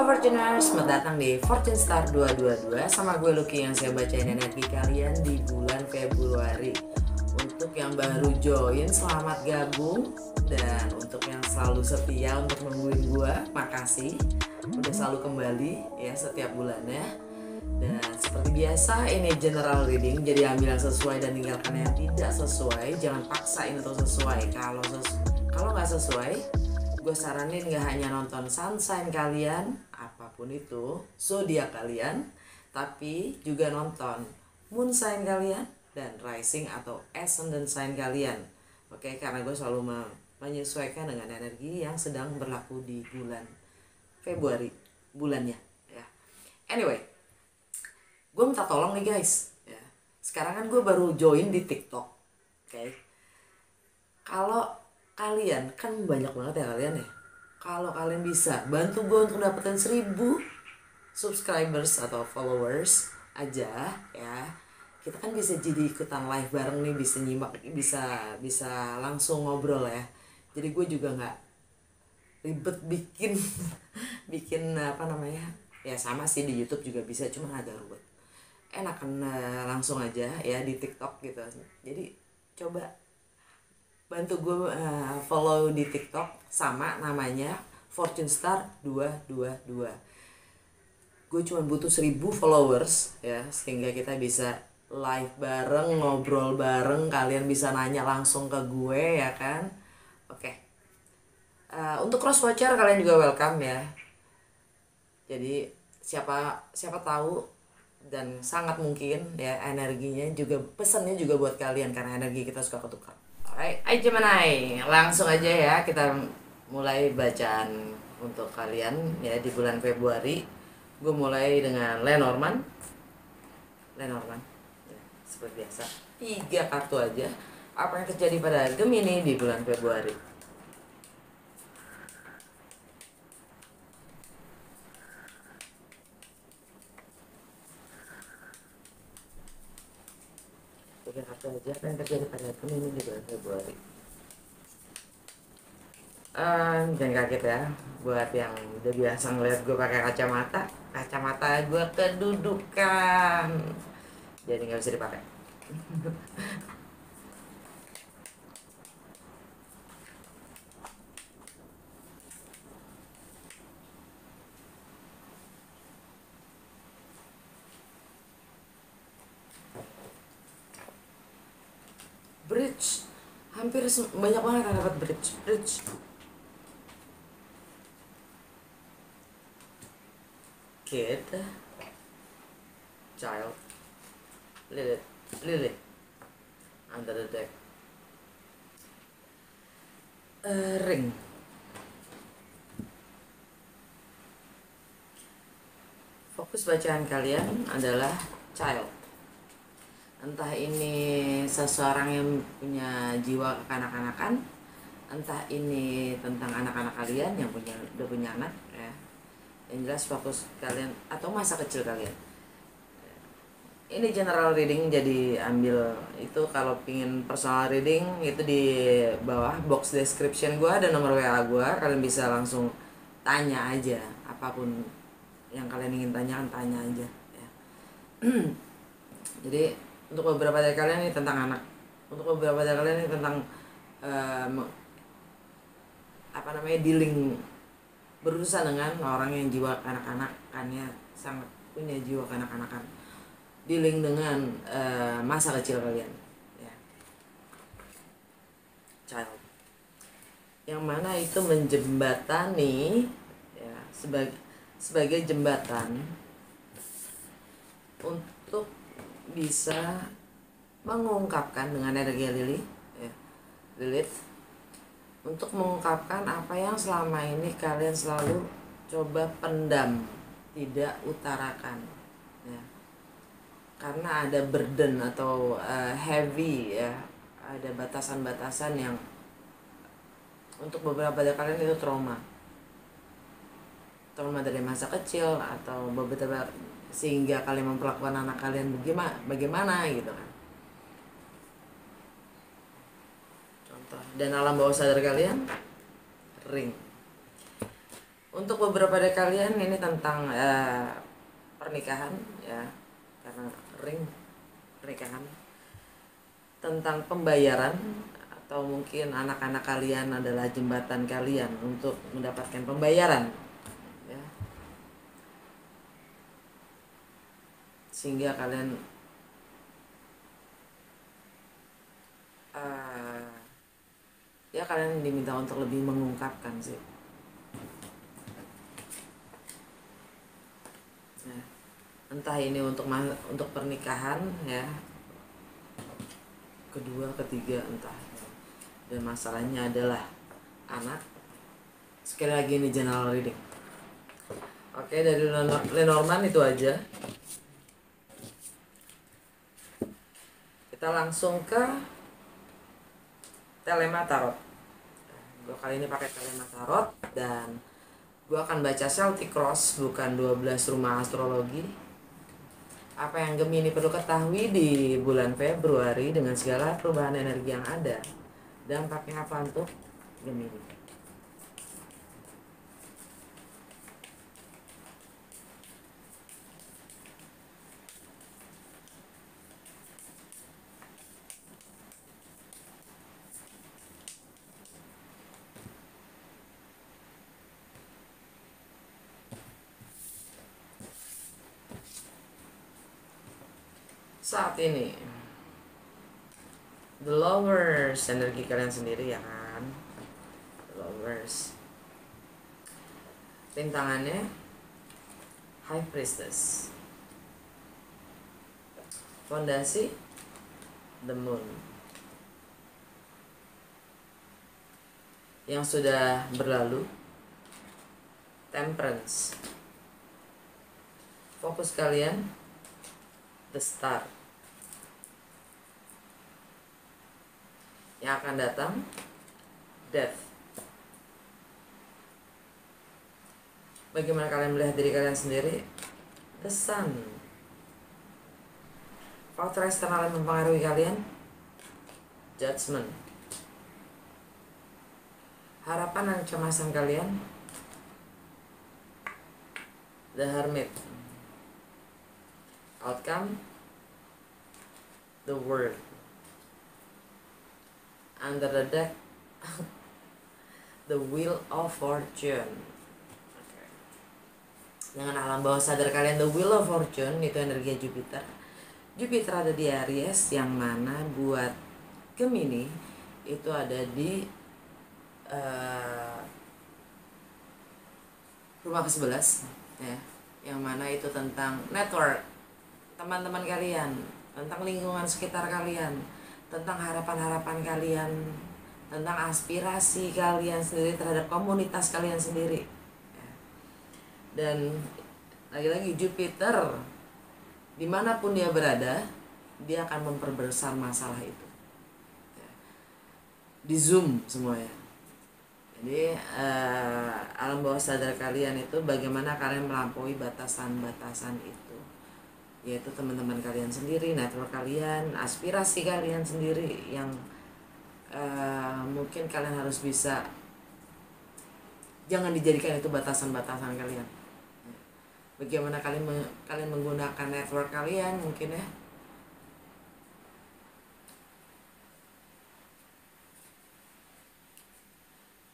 Halo Fortuners, selamat datang di Fortune Star 222 sama gue Lucky yang saya bacain energi kalian di bulan Februari. Untuk yang baru join, selamat gabung. Dan untuk yang selalu setia untuk nungguin gue, makasih udah selalu kembali ya setiap bulannya. Dan seperti biasa ini general reading, jadi ambil yang sesuai dan tinggalkan yang tidak sesuai. Jangan paksain untuk sesuai. Kalau nggak sesuai, gue saranin gak hanya nonton sunshine kalian, apapun itu, zodiak kalian, tapi juga nonton moonshine kalian dan rising atau ascendant sign kalian. Oke, karena gue selalu menyesuaikan dengan energi yang sedang berlaku di bulan Februari bulannya ya. Anyway, gue minta tolong nih guys ya. Sekarang kan gue baru join di TikTok. Oke. Kalau kalian kan banyak banget ya kalian ya. Kalau kalian bisa bantu gue untuk dapetin 1000 subscribers atau followers aja ya, kita kan bisa jadi ikutan live bareng nih, bisa nyimak, bisa langsung ngobrol ya. Jadi gue juga nggak ribet bikin bikin apa namanya ya, sama sih di YouTube juga bisa, cuma agak ribet. Enakan langsung aja ya di TikTok gitu. Jadi coba bantu gue follow di TikTok, sama namanya Fortune Star 222. Gue cuma butuh 1000 followers ya, sehingga kita bisa live bareng, ngobrol bareng, kalian bisa nanya langsung ke gue ya kan. Oke. Untuk cross watcher kalian juga welcome ya. Jadi siapa tahu dan sangat mungkin ya energinya juga, pesannya juga buat kalian karena energi kita suka ketukar. Hai Gemini, langsung aja ya kita mulai bacaan untuk kalian ya di bulan Februari. Gue mulai dengan Lenormand ya, seperti biasa 3 kartu aja. Apa yang terjadi pada Gemini di bulan Februari? Kartu aja, apa yang terjadi pada Gemini di bulan Februari? Jangan kaget ya, buat yang udah biasa ngeliat gue pakai kacamata gue kedudukan, jadi nggak bisa dipakai. Bridge, hampir banyak banget yang dapat bridge. Kid, child, Lilith, under the deck, ring. Fokus bacaan kalian adalah child. Entah ini seseorang yang punya jiwa kekanak-kanakan, entah ini tentang anak-anak kalian yang udah punya anak ya. Yang jelas fokus kalian atau masa kecil kalian. Ini general reading, jadi ambil itu. Kalau pingin personal reading itu di bawah box description gue ada nomor WA gue, kalian bisa langsung tanya aja apapun yang kalian ingin tanyakan, tanya aja ya. Jadi untuk beberapa dari kalian ini tentang anak, untuk beberapa dari kalian ini tentang dealing, berurusan dengan orang yang jiwa kanak-kanakannya sangat punya jiwa kanak-kanakan, dealing dengan masa kecil kalian ya. Child yang mana itu menjembatani ya, sebagai jembatan untuk bisa mengungkapkan dengan energi Lilith, untuk mengungkapkan apa yang selama ini kalian selalu coba pendam, tidak utarakan ya. Karena ada burden atau heavy ya, ada batasan-batasan yang untuk beberapa dari kalian itu trauma dari masa kecil atau beberapa, sehingga kalian memperlakukan anak kalian bagaimana gitu kan. Contoh, dan alam bawah sadar kalian ring. Untuk beberapa dari kalian ini tentang pernikahan ya, karena ring pernikahan, tentang pembayaran, atau mungkin anak-anak kalian adalah jembatan kalian untuk mendapatkan pembayaran ya, sehingga kalian ya kalian diminta untuk lebih mengungkapkan sih. Nah, entah ini untuk pernikahan ya, kedua, ketiga, entah. Dan masalahnya adalah anak. Sekali lagi ini general reading. Oke, dari Lenormand itu aja. Kita langsung ke Telema Tarot. Gue kali ini pakai Telema Tarot dan gue akan baca Celtic Cross, bukan 12 rumah astrologi. Apa yang Gemini perlu ketahui di bulan Februari dengan segala perubahan energi yang ada. Dampaknya apa untuk Gemini? Saat ini The Lovers, energi kalian sendiri ya kan. The Lovers, rintangannya High Priestess, fondasi The Moon, yang sudah berlalu Temperance, fokus kalian The Star, yang akan datang Death. Bagaimana kalian melihat diri kalian sendiri? The Sun, faktor eksternal yang mempengaruhi kalian Judgment, harapan dan kecemasan kalian The Hermit, outcome The World, under the deck The Wheel of Fortune. Okay. Dengan alam bawah sadar kalian, The Wheel of Fortune itu energi Jupiter. Jupiter ada di Aries, yang mana buat Gemini itu ada di rumah ke-11 ya, yang mana itu tentang network, teman-teman kalian, tentang lingkungan sekitar kalian, tentang harapan-harapan kalian, tentang aspirasi kalian sendiri terhadap komunitas kalian sendiri. Dan lagi-lagi Jupiter dimanapun dia berada, dia akan memperbesar masalah itu, di zoom semuanya. Jadi alam bawah sadar kalian itu bagaimana kalian melampaui batasan-batasan itu, yaitu teman-teman kalian sendiri, network kalian, aspirasi kalian sendiri, yang mungkin kalian harus bisa, jangan dijadikan itu batasan-batasan kalian. Bagaimana kalian menggunakan network kalian mungkin ya,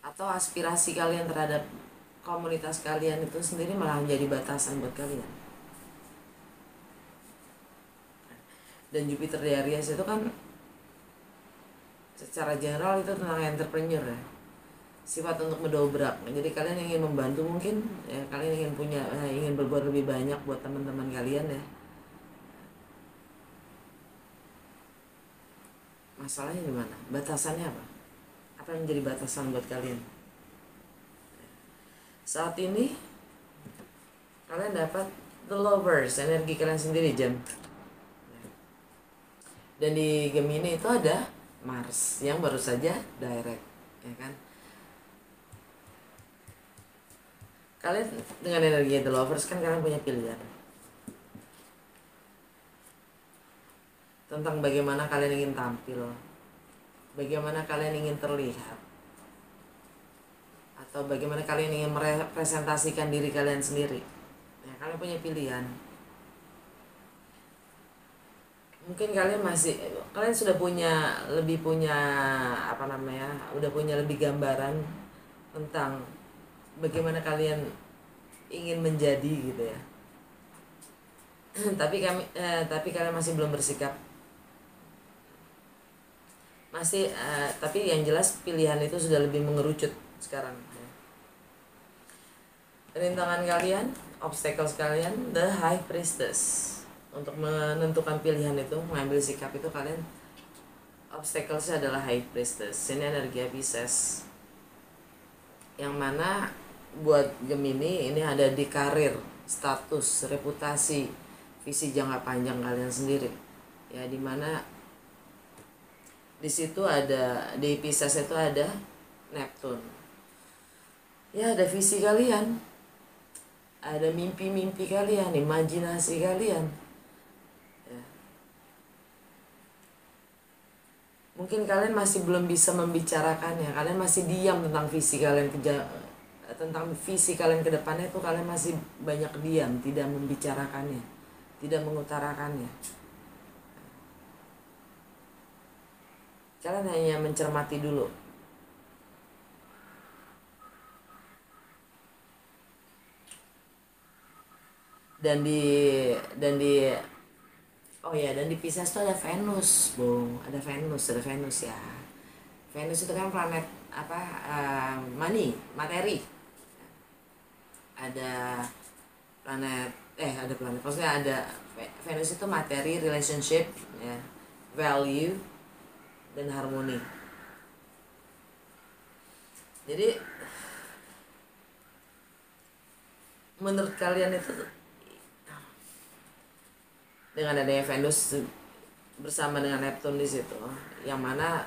atau aspirasi kalian terhadap komunitas kalian itu sendiri malah menjadi batasan buat kalian. Dan Jupiter di Aries itu kan secara general itu tentang entrepreneur ya, sifat untuk mendobrak. Jadi kalian ingin membantu mungkin ya, kalian ingin punya ingin berbuat lebih banyak buat teman-teman kalian ya. Masalahnya di mana? Batasannya apa? Apa yang menjadi batasan buat kalian? Saat ini kalian dapat The Lovers, energi kalian sendiri jam. Dan di Gemini itu ada Mars yang baru saja direct, ya kan? Kalian dengan energi The Lovers kan kalian punya pilihan tentang bagaimana kalian ingin tampil, bagaimana kalian ingin terlihat, atau bagaimana kalian ingin merepresentasikan diri kalian sendiri. Nah, kalian punya pilihan. Mungkin kalian sudah punya udah punya lebih gambaran tentang bagaimana kalian ingin menjadi gitu ya. Tapi kalian masih belum bersikap. Tapi yang jelas pilihan itu sudah lebih mengerucut sekarang. Rintangan kalian, obstacles kalian, the high priestess. Untuk menentukan pilihan itu, mengambil sikap itu, kalian obstacles adalah high priestess. Ini energi Pisces. Yang mana buat Gemini ini ada di karir, status, reputasi, visi jangka panjang kalian sendiri. Ya, dimana di situ di Pisces itu ada Neptune. Ya, ada visi kalian, ada mimpi-mimpi kalian, imajinasi kalian. Ya. Mungkin kalian masih belum bisa membicarakannya, kalian masih diam tentang visi kalian ke depannya itu, kalian masih banyak diam, tidak membicarakannya, tidak mengutarakannya. Kalian hanya mencermati dulu. Dan di Pisces tuh ada Venus, ada Venus ya. Venus itu kan planet money, materi. Ada planet maksudnya ada Venus itu materi, relationship ya, value dan harmoni. Jadi menurut kalian itu, dengan adanya Venus bersama dengan Neptune di situ, yang mana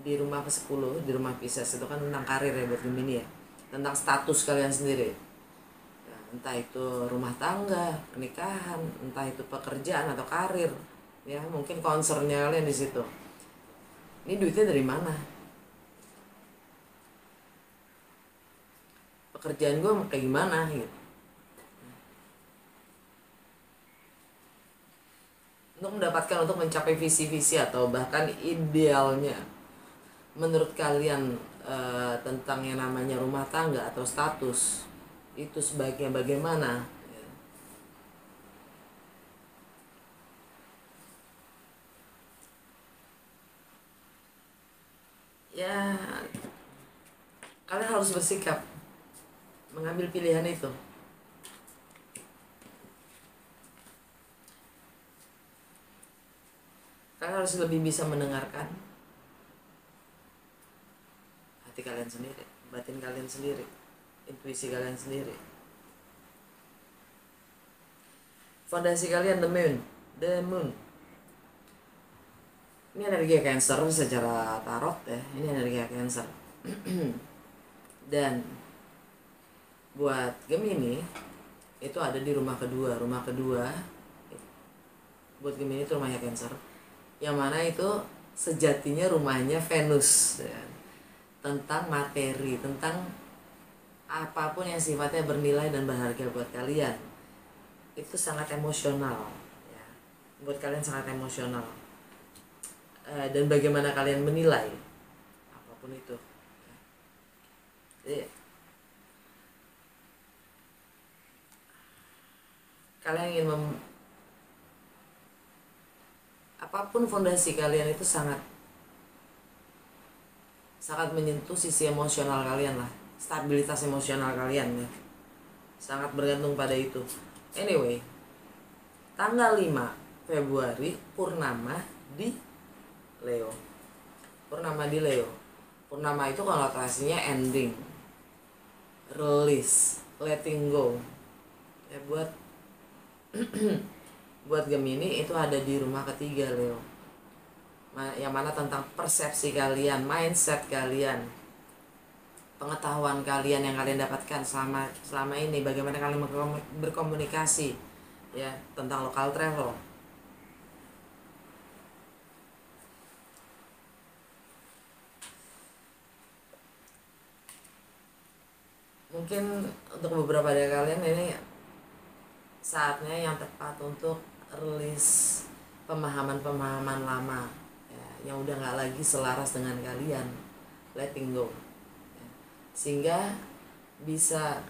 di rumah ke-10, di rumah Pisces itu kan tentang karir ya buat Gemini ya, tentang status kalian sendiri ya, entah itu rumah tangga, pernikahan, entah itu pekerjaan atau karir ya, mungkin concernnya kalian di situ. Ini duitnya dari mana, pekerjaan gue kayak gimana gitu. Untuk mencapai visi-visi atau bahkan idealnya menurut kalian tentang yang namanya rumah tangga atau status itu sebaiknya bagaimana ya, kalian harus bersikap mengambil pilihan itu. Kalian harus lebih bisa mendengarkan hati kalian sendiri, batin kalian sendiri, intuisi kalian sendiri. Fondasi kalian the moon. Ini energi Cancer secara tarot ya, ini energi Cancer. Dan buat Gemini itu ada di rumah kedua buat Gemini itu rumahnya Cancer, yang mana itu sejatinya rumahnya Venus ya. Tentang materi, tentang apapun yang sifatnya bernilai dan berharga buat kalian, itu sangat emosional ya. Buat kalian sangat emosional, dan bagaimana kalian menilai apapun itu. Jadi kalian ingin apapun fondasi kalian itu sangat menyentuh sisi emosional kalian lah, stabilitas emosional kalian ya, sangat bergantung pada itu. Anyway, tanggal 5 Februari purnama di Leo. Purnama itu konotasinya ending, release, letting go ya. Buat Gemini itu ada di rumah ketiga Leo, yang mana tentang persepsi kalian, mindset kalian, pengetahuan kalian yang kalian dapatkan selama ini, bagaimana kalian berkomunikasi ya, tentang lokal travel. mungkin untuk beberapa dari kalian ini saatnya yang tepat untuk rilis pemahaman-pemahaman lama ya, yang udah nggak lagi selaras dengan kalian, letting go ya. Sehingga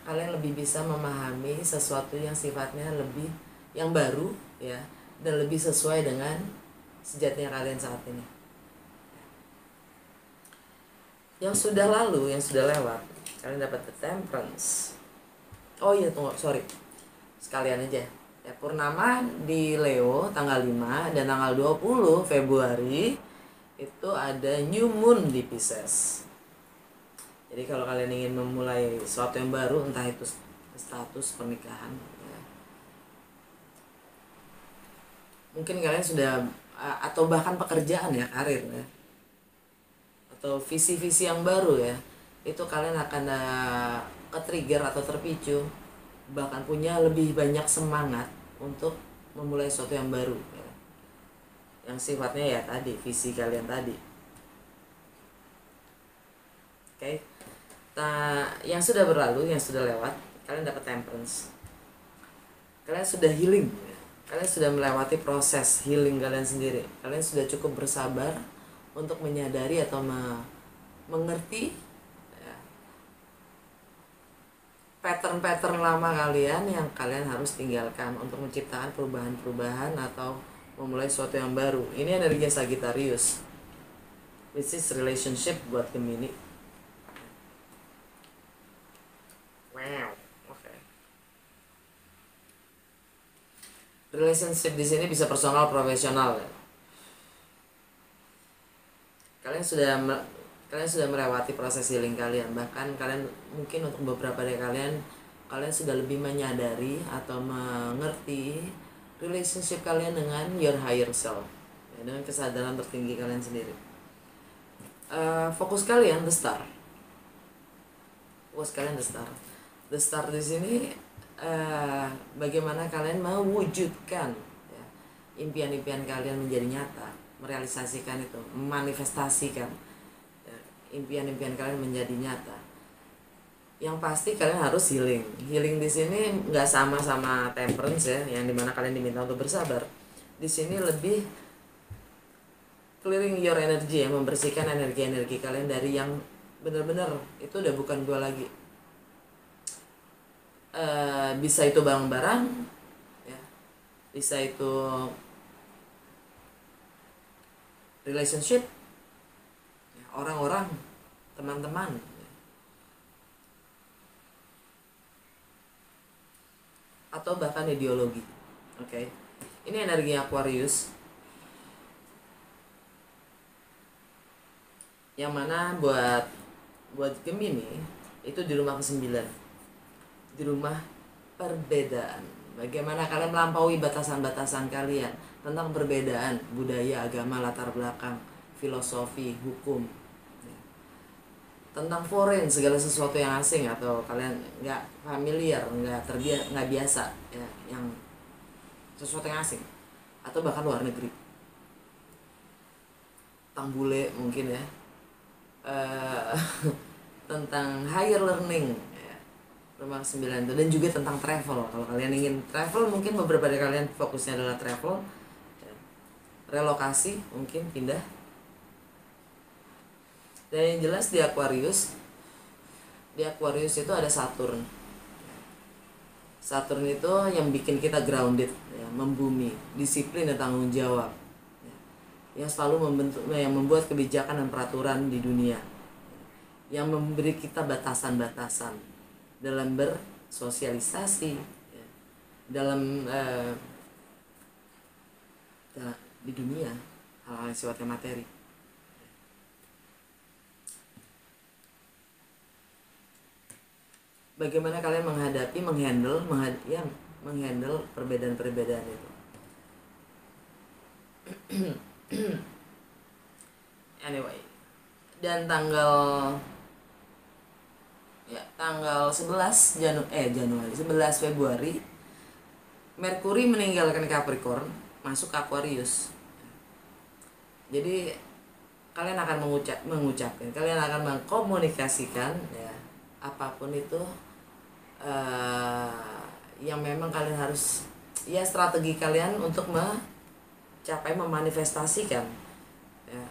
kalian lebih bisa memahami sesuatu yang sifatnya lebih yang baru ya, dan lebih sesuai dengan sejatinya kalian saat ini. Yang sudah lalu, yang sudah lewat, kalian dapat the temperance. Oh iya, tunggu, sorry, sekalian aja ya, purnama di Leo tanggal 5 dan tanggal 20 Februari itu ada new moon di Pisces. Jadi kalau kalian ingin memulai sesuatu yang baru, entah itu status pernikahan ya, mungkin kalian sudah atau bahkan pekerjaan ya, karir ya, atau visi-visi yang baru ya, itu kalian akan ke-trigger atau terpicu, bahkan punya lebih banyak semangat untuk memulai sesuatu yang baru ya, yang sifatnya ya tadi, visi kalian tadi. Oke. Nah, yang sudah berlalu, yang sudah lewat, kalian dapat temperance. Kalian sudah healing ya. Kalian sudah melewati proses healing kalian sendiri. Kalian sudah cukup bersabar untuk menyadari atau mengerti ya, pattern-pattern lama kalian yang kalian harus tinggalkan untuk menciptakan perubahan-perubahan atau memulai sesuatu yang baru. Ini energi Sagittarius, which is relationship buat Gemini. Wow, oke. Relationship di sini bisa personal, profesional ya. Kalian sudah melewati proses healing kalian, bahkan kalian mungkin untuk beberapa dari kalian sudah lebih menyadari atau mengerti relationship kalian dengan your higher self ya, dengan kesadaran tertinggi kalian sendiri. Fokus kalian the star. The star di sini bagaimana kalian mewujudkan ya, impian-impian kalian menjadi nyata, merealisasikan itu, memanifestasikan ya, impian-impian kalian menjadi nyata. Yang pasti kalian harus healing. Healing di sini nggak sama temperance ya, yang dimana kalian diminta untuk bersabar. Di sini lebih clearing your energy ya, membersihkan energi kalian dari yang benar-benar itu udah bukan gua lagi. Bisa itu barang-barang ya, bisa itu relationship ya, orang-orang, teman-teman ya, atau bahkan ideologi. Oke. Ini energi Aquarius yang mana buat Gemini itu di rumah ke-9, di rumah perbedaan. Bagaimana kalian melampaui batasan-batasan kalian tentang perbedaan budaya, agama, latar belakang, filosofi, hukum ya. Tentang foreign, segala sesuatu yang asing atau kalian nggak familiar, nggak biasa ya, yang sesuatu yang asing atau bahkan luar negeri. Tentang bule mungkin ya, tentang higher learning ya, rumah 9 itu, dan juga tentang travel. Kalau kalian ingin travel, mungkin beberapa dari kalian fokusnya adalah travel ya, relokasi, mungkin pindah. Dan yang jelas di Aquarius itu ada Saturn. Saturn itu yang bikin kita grounded ya, membumi, disiplin dan tanggung jawab ya, yang selalu yang membuat kebijakan dan peraturan di dunia, yang memberi kita batasan-batasan dalam bersosialisasi ya, dalam di dunia, hal-hal yang sifatnya materi. Bagaimana kalian menghandle perbedaan-perbedaan itu. Anyway, dan tanggal 11 Februari Merkuri meninggalkan Capricorn, masuk Aquarius. Jadi kalian akan mengucapkan, kalian akan mengkomunikasikan ya, apapun itu yang memang kalian harus, ya strategi kalian untuk mencapai memanifestasikan ya,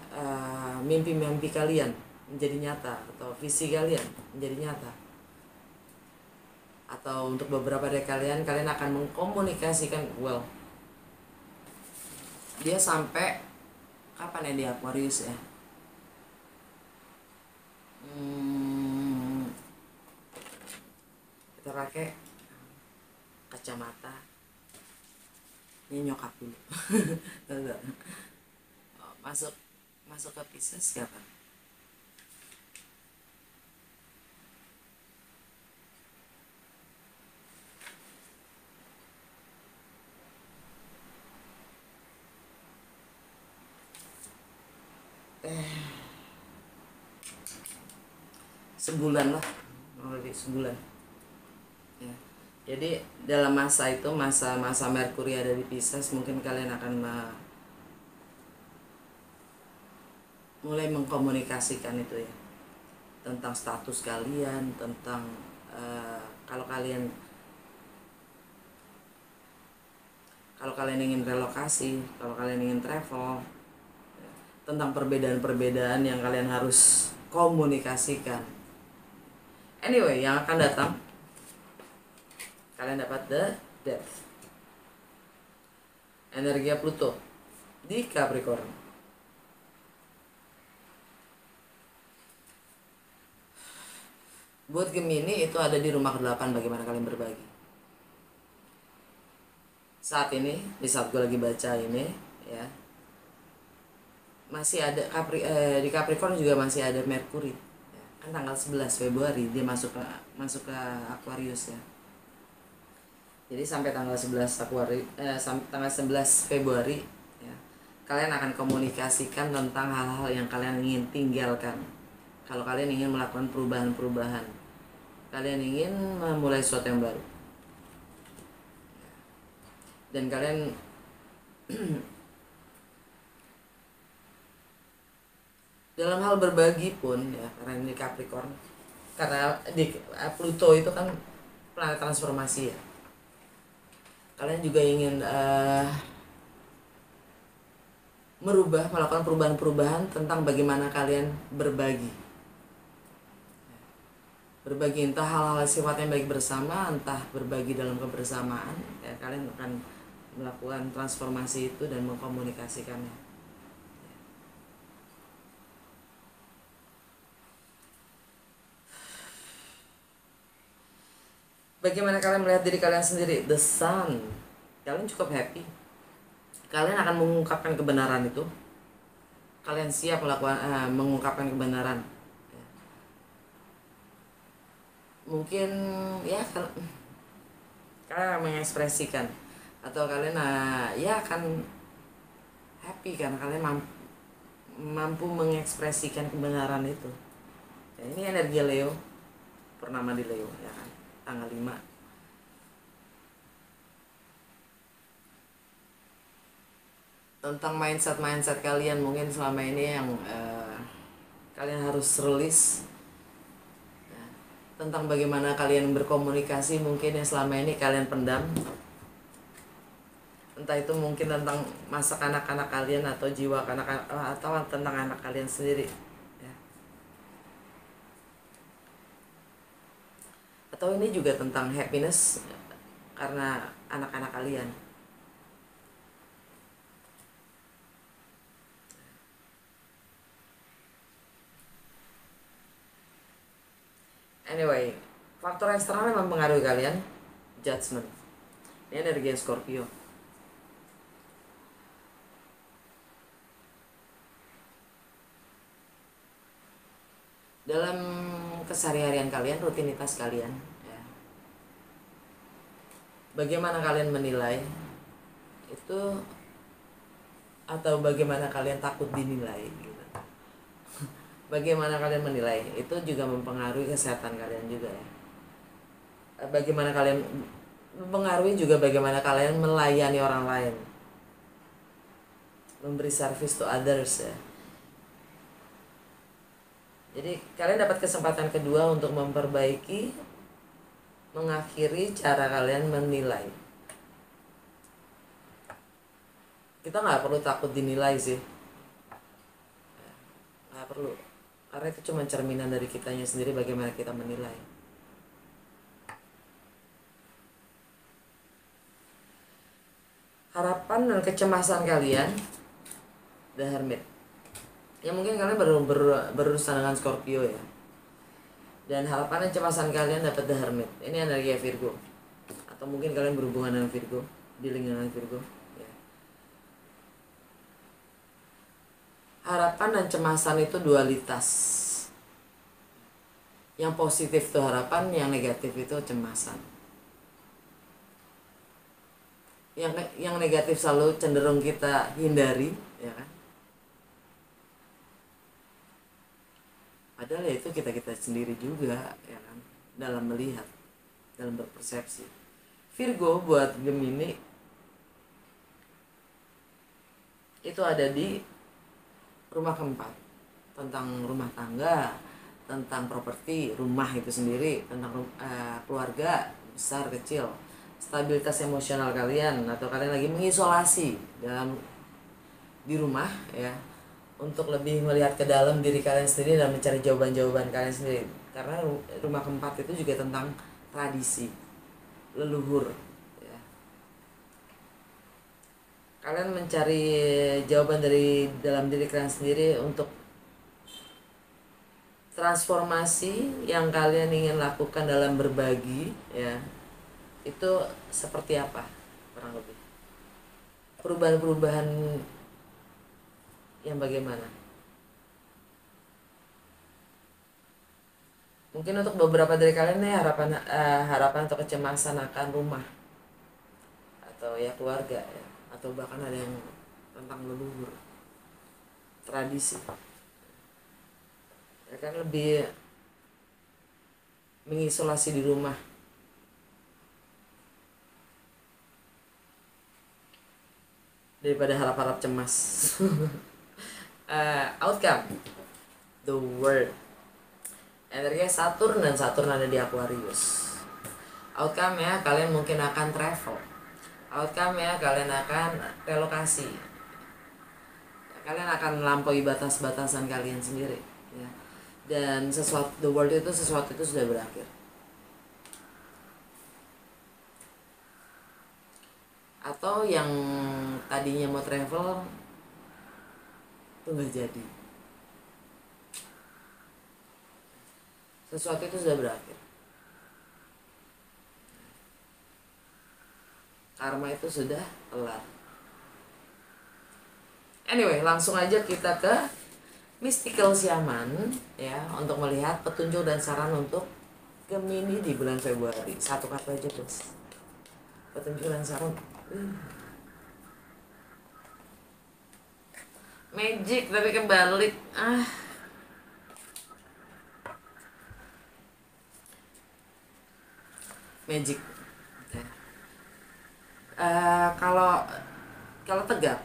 mimpi-mimpi kalian menjadi nyata, atau visi kalian menjadi nyata. Atau untuk beberapa dari kalian akan mengkomunikasikan, dia sampai kapan ya di Aquarius ya, kita pakai kacamata ini, nyokap dulu. masuk ke Pisces siapa? Sebulan lah, lebih sebulan ya. Jadi dalam masa itu, masa Merkuri ada di Pisces, mungkin kalian akan mulai mengkomunikasikan itu ya, tentang status kalian, tentang kalau kalian ingin relokasi, kalau kalian ingin travel, tentang perbedaan-perbedaan yang kalian harus komunikasikan. Anyway, yang akan datang kalian dapat the Death, energi Pluto di Capricorn. Buat Gemini itu ada di rumah ke-8, bagaimana kalian berbagi. Saat ini, di saat gue lagi baca ini ya, masih ada di Capricorn juga masih ada Merkuri ya. Kan tanggal 11 Februari dia masuk ke Aquarius ya. Jadi sampai tanggal 11 Februari ya, kalian akan komunikasikan tentang hal-hal yang kalian ingin tinggalkan. Kalau kalian ingin melakukan perubahan-perubahan, kalian ingin memulai sesuatu yang baru, dan kalian dalam hal berbagi pun ya, karena ini Capricorn, karena di Pluto itu kan planet transformasi ya, kalian juga ingin melakukan perubahan-perubahan tentang bagaimana kalian berbagi, entah hal-hal sifatnya baik bersama, entah berbagi dalam kebersamaan ya, kalian akan melakukan transformasi itu dan mengkomunikasikannya. Bagaimana kalian melihat diri kalian sendiri? The Sun, kalian cukup happy. Kalian akan mengungkapkan kebenaran itu. Kalian siap mengungkapkan kebenaran. Mungkin ya kalian akan mengekspresikan, atau kalian ya akan happy karena kalian mampu mengekspresikan kebenaran itu. Ya, ini energi Leo, purnama di Leo ya kan, tanggal 5. Tentang mindset kalian mungkin selama ini yang kalian harus rilis ya, tentang bagaimana kalian berkomunikasi mungkin yang selama ini kalian pendam, entah itu mungkin tentang masa kanak-kanak kalian atau jiwa kanak-kanak, atau tentang anak kalian sendiri ya. Atau ini juga tentang happiness karena anak-anak kalian. Anyway, faktor eksternal memang mempengaruhi kalian. Judgment, ini energi Scorpio. Dalam keseharian kalian, rutinitas kalian ya, bagaimana kalian menilai itu, atau bagaimana kalian takut dinilai gitu. Bagaimana kalian menilai itu juga mempengaruhi kesehatan kalian juga ya. Bagaimana kalian mempengaruhi juga bagaimana kalian melayani orang lain, memberi service to others ya. Jadi kalian dapat kesempatan kedua untuk mengakhiri cara kalian menilai. Kita nggak perlu takut dinilai sih, nggak perlu, karena itu cuma cerminan dari kitanya sendiri bagaimana kita menilai. Harapan dan kecemasan kalian, The Hermit. Ya mungkin kalian berurusan dengan Scorpio ya. Dan harapan dan kecemasan kalian dapat The Hermit. Ini energi Virgo. Atau mungkin kalian berhubungan dengan Virgo, dealing dengan Virgo. Ya. Harapan dan cemasan itu dualitas. Yang positif itu harapan, yang negatif itu cemasan. Yang negatif selalu cenderung kita hindari, ya kan? Padahal ya itu kita sendiri juga, ya kan? Dalam melihat, dalam berpersepsi. Virgo buat Gemini itu ada di rumah keempat, tentang rumah tangga, tentang properti, rumah itu sendiri, tentang keluarga besar kecil, stabilitas emosional kalian, atau kalian lagi mengisolasi di rumah ya, untuk lebih melihat ke dalam diri kalian sendiri dan mencari jawaban-jawaban kalian sendiri. Karena rumah keempat itu juga tentang tradisi, leluhur ya. Kalian mencari jawaban dari dalam diri kalian sendiri untuk transformasi yang kalian ingin lakukan dalam berbagi ya. Itu seperti apa kurang lebih, perubahan-perubahan yang bagaimana. Mungkin untuk beberapa dari kalian nih harapan atau kecemasan akan rumah atau ya keluarga ya, atau bahkan ada yang tentang leluhur, tradisi ya kan, lebih mengisolasi di rumah. Daripada harap-harap cemas. Outcome, the world. Energinya Saturn, dan Saturn ada di Aquarius. Outcome ya, kalian mungkin akan travel. Outcome ya, kalian akan relokasi. Kalian akan melampaui batas-batasan kalian sendiri ya. Dan the world itu sesuatu itu sudah berakhir. Atau yang tadinya mau travel itu nggak jadi. Sesuatu itu sudah berakhir. Karma itu sudah kelar. Anyway, langsung aja kita ke Mystical Shaman ya, untuk melihat petunjuk dan saran untuk Gemini di bulan Februari. Satu kartu aja bos. Petunjuk dan saran. Magic tapi kebalik. Magic. Kalau tegak,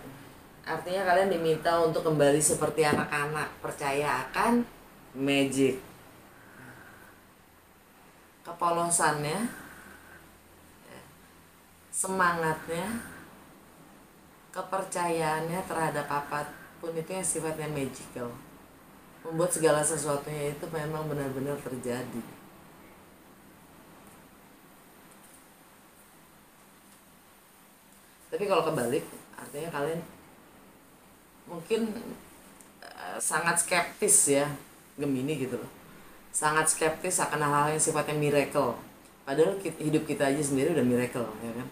artinya kalian diminta untuk kembali seperti anak-anak, percaya akan magic. Kepolosannya, semangatnya, kepercayaannya terhadap apapun itu yang sifatnya magical, membuat segala sesuatunya itu memang benar-benar terjadi. Tapi kalau kebalik, artinya kalian mungkin sangat skeptis ya, Gemini gitu loh, sangat skeptis akan hal-hal yang sifatnya miracle. Padahal hidup kita aja sendiri udah miracle ya kan.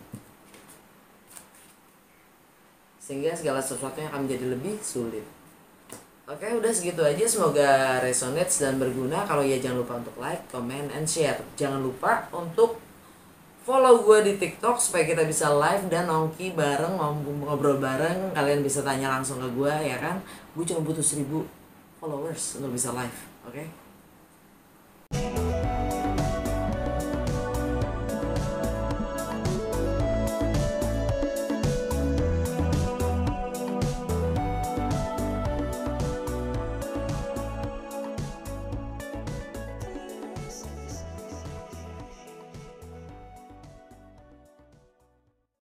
Sehingga segala sesuatunya akan menjadi lebih sulit. Oke, udah segitu aja. Semoga resonate dan berguna. Kalau ya jangan lupa untuk like, comment, and share. Jangan lupa untuk follow gue di TikTok supaya kita bisa live dan nongki bareng, ngobrol bareng. Kalian bisa tanya langsung ke gue ya kan. Gue cuma butuh 1000 followers untuk bisa live. Oke.